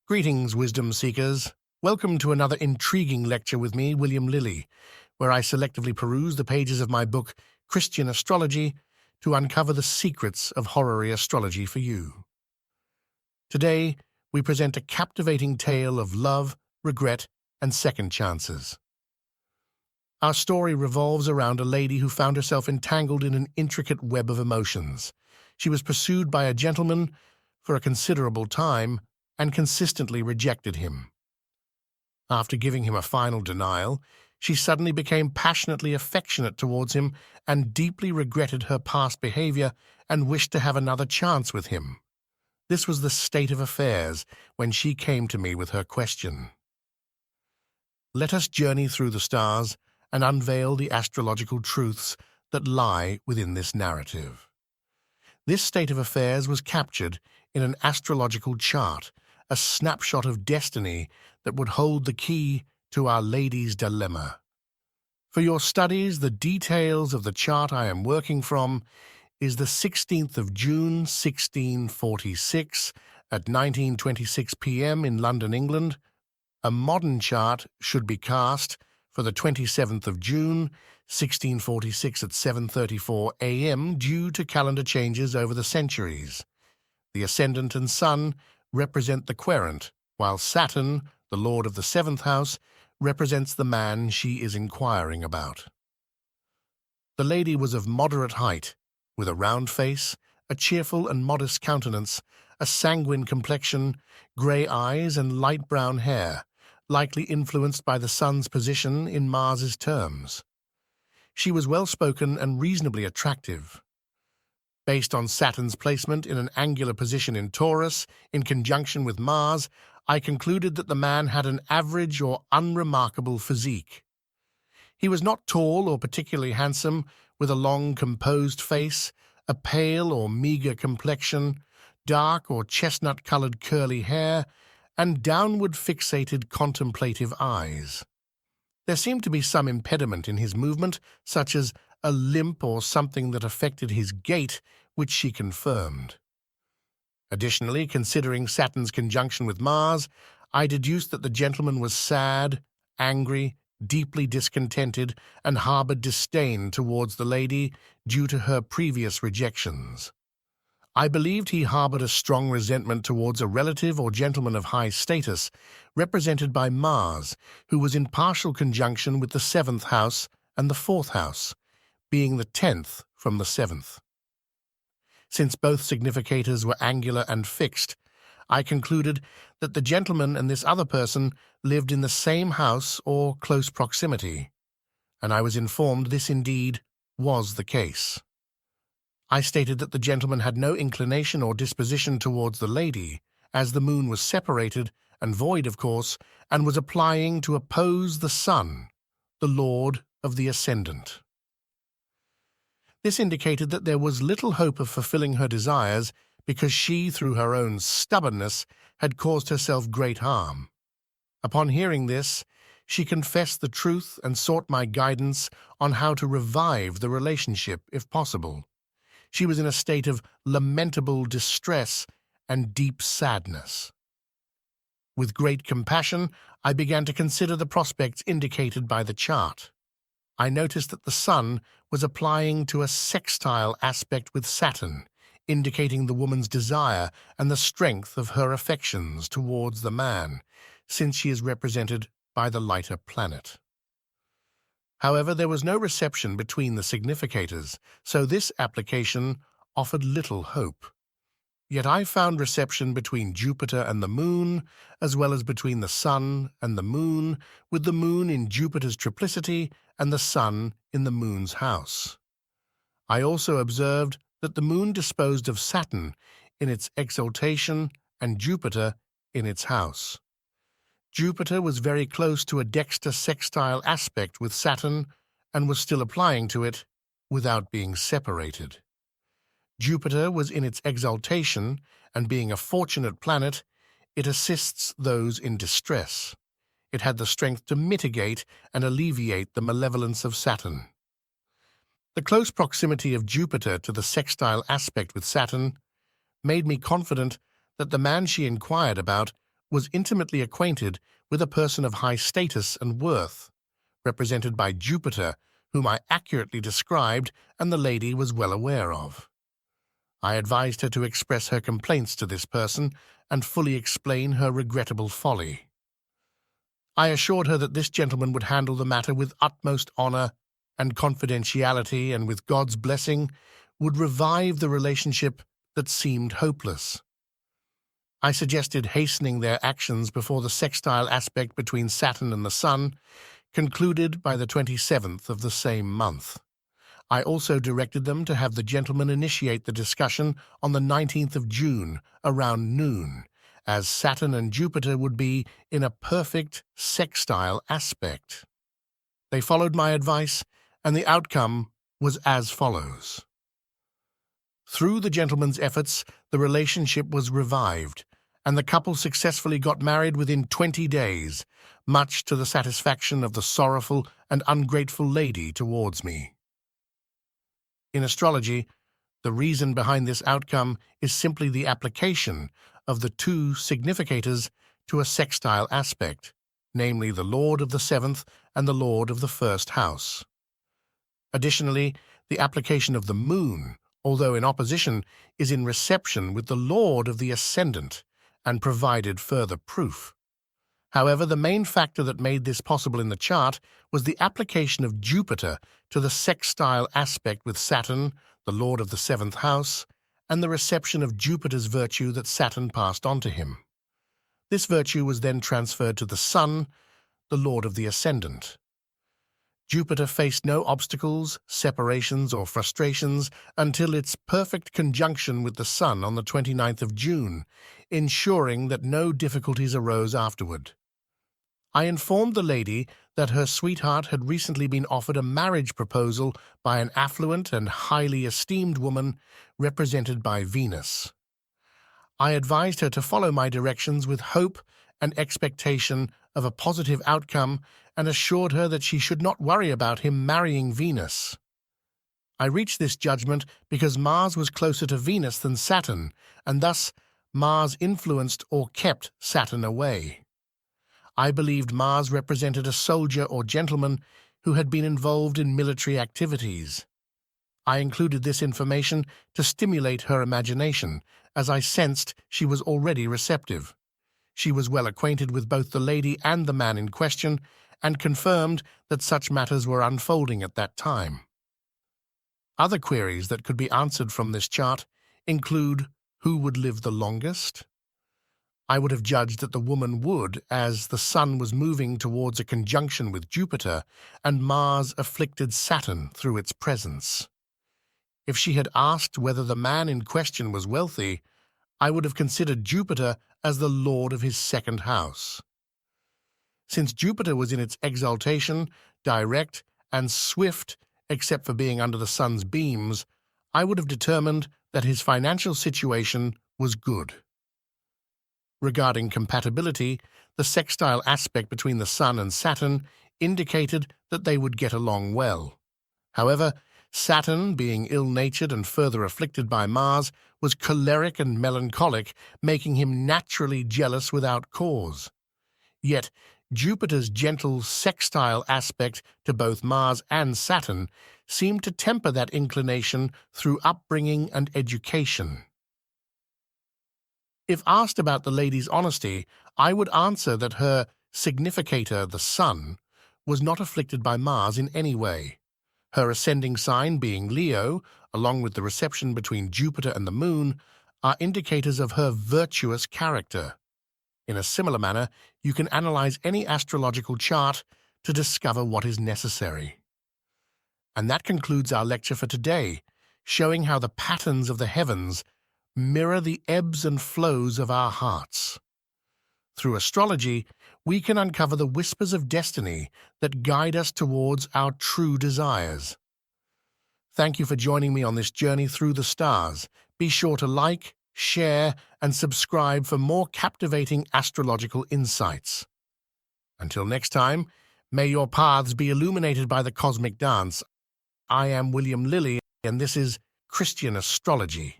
Greetings, wisdom seekers. Welcome to another intriguing lecture with me, William Lilly, where I selectively peruse the pages of my book, Christian Astrology, to uncover the secrets of horary astrology for you. Today, we present a captivating tale of love, regret, and second chances. Our story revolves around a lady who found herself entangled in an intricate web of emotions. She was pursued by a gentleman for a considerable time and consistently rejected him. After giving him a final denial, she suddenly became passionately affectionate towards him and deeply regretted her past behavior and wished to have another chance with him. This was the state of affairs when she came to me with her question. Let us journey through the stars and unveil the astrological truths that lie within this narrative. This state of affairs was captured in an astrological chart, a snapshot of destiny that would hold the key to Our Lady's dilemma. For your studies, the details of the chart I am working from is the 16th of June, 1646, at 19:26 p.m. in London, England. A modern chart should be cast for the 27th of June, 1646 at 7:34 a.m. due to calendar changes over the centuries. The ascendant and sun represent the querent, while Saturn, the lord of the seventh house, represents the man she is inquiring about. The lady was of moderate height, with a round face, a cheerful and modest countenance, a sanguine complexion, grey eyes, and light brown hair, likely influenced by the sun's position in Mars's terms. She was well-spoken and reasonably attractive. Based on Saturn's placement in an angular position in Taurus, in conjunction with Mars, I concluded that the man had an average or unremarkable physique. He was not tall or particularly handsome, with a long, composed face, a pale or meagre complexion, dark or chestnut-colored curly hair, and downward-fixated contemplative eyes. There seemed to be some impediment in his movement, such as a limp or something that affected his gait, which she confirmed. Additionally, considering Saturn's conjunction with Mars, I deduced that the gentleman was sad, angry, deeply discontented, and harbored disdain towards the lady due to her previous rejections. I believed he harbored a strong resentment towards a relative or gentleman of high status, represented by Mars, who was in partial conjunction with the seventh house and the fourth house, being the 10th from the 7th. Since both significators were angular and fixed, I concluded that the gentleman and this other person lived in the same house or close proximity, and I was informed this indeed was the case. I stated that the gentleman had no inclination or disposition towards the lady, as the moon was separated and void, of course, and was applying to oppose the sun, the lord of the ascendant. This indicated that there was little hope of fulfilling her desires because she, through her own stubbornness, had caused herself great harm. Upon hearing this, she confessed the truth and sought my guidance on how to revive the relationship, if possible. She was in a state of lamentable distress and deep sadness. With great compassion, I began to consider the prospects indicated by the chart. I noticed that the sun was applying to a sextile aspect with Saturn, indicating the woman's desire and the strength of her affections towards the man, since she is represented by the lighter planet. However, there was no reception between the significators, so this application offered little hope. Yet I found reception between Jupiter and the moon, as well as between the sun and the moon, with the moon in Jupiter's triplicity and the sun in the moon's house. I also observed that the moon disposed of Saturn in its exaltation and Jupiter in its house. Jupiter was very close to a dexter sextile aspect with Saturn and was still applying to it without being separated. Jupiter was in its exaltation, and being a fortunate planet, it assists those in distress. It had the strength to mitigate and alleviate the malevolence of Saturn. The close proximity of Jupiter to the sextile aspect with Saturn made me confident that the man she inquired about was intimately acquainted with a person of high status and worth, represented by Jupiter, whom I accurately described and the lady was well aware of. I advised her to express her complaints to this person and fully explain her regrettable folly. I assured her that this gentleman would handle the matter with utmost honor and confidentiality, and with God's blessing would revive the relationship that seemed hopeless. I suggested hastening their actions before the sextile aspect between Saturn and the Sun concluded by the 27th of the same month. I also directed them to have the gentleman initiate the discussion on the 19th of June around noon, as Saturn and Jupiter would be in a perfect sextile aspect. They followed my advice, and the outcome was as follows. Through the gentleman's efforts, the relationship was revived, and the couple successfully got married within 20 days, much to the satisfaction of the sorrowful and ungrateful lady towards me. In astrology, the reason behind this outcome is simply the application of the two significators to a sextile aspect, namely the Lord of the seventh and the Lord of the first house. Additionally, the application of the moon, although in opposition, is in reception with the Lord of the ascendant and provided further proof. However, the main factor that made this possible in the chart was the application of Jupiter to the sextile aspect with Saturn, the Lord of the seventh house, and the reception of Jupiter's virtue that Saturn passed on to him. This virtue was then transferred to the Sun, the Lord of the ascendant. Jupiter faced no obstacles, separations, or frustrations until its perfect conjunction with the Sun on the 29th of June, ensuring that no difficulties arose afterward. I informed the lady that her sweetheart had recently been offered a marriage proposal by an affluent and highly esteemed woman represented by Venus. I advised her to follow my directions with hope and expectation of a positive outcome, and assured her that she should not worry about him marrying Venus. I reached this judgment because Mars was closer to Venus than Saturn, and thus Mars influenced or kept Saturn away. I believed Mars represented a soldier or gentleman who had been involved in military activities. I included this information to stimulate her imagination, as I sensed she was already receptive. She was well acquainted with both the lady and the man in question, and confirmed that such matters were unfolding at that time. Other queries that could be answered from this chart include who would live the longest. I would have judged that the woman would, as the Sun was moving towards a conjunction with Jupiter, and Mars afflicted Saturn through its presence. If she had asked whether the man in question was wealthy, I would have considered Jupiter as the lord of his second house. Since Jupiter was in its exaltation, direct, and swift, except for being under the Sun's beams, I would have determined that his financial situation was good. Regarding compatibility, the sextile aspect between the Sun and Saturn indicated that they would get along well. However, Saturn, being ill-natured and further afflicted by Mars, was choleric and melancholic, making him naturally jealous without cause. Yet, Jupiter's gentle sextile aspect to both Mars and Saturn seemed to temper that inclination through upbringing and education. If asked about the lady's honesty, I would answer that her significator, the Sun, was not afflicted by Mars in any way. Her ascending sign being Leo, along with the reception between Jupiter and the Moon, are indicators of her virtuous character. In a similar manner, you can analyze any astrological chart to discover what is necessary. And that concludes our lecture for today, showing how the patterns of the heavens mirror the ebbs and flows of our hearts. Through astrology, we can uncover the whispers of destiny that guide us towards our true desires. Thank you for joining me on this journey through the stars. Be sure to like, share, and subscribe for more captivating astrological insights. Until next time, may your paths be illuminated by the cosmic dance. I am William Lilly, and this is Christian Astrology.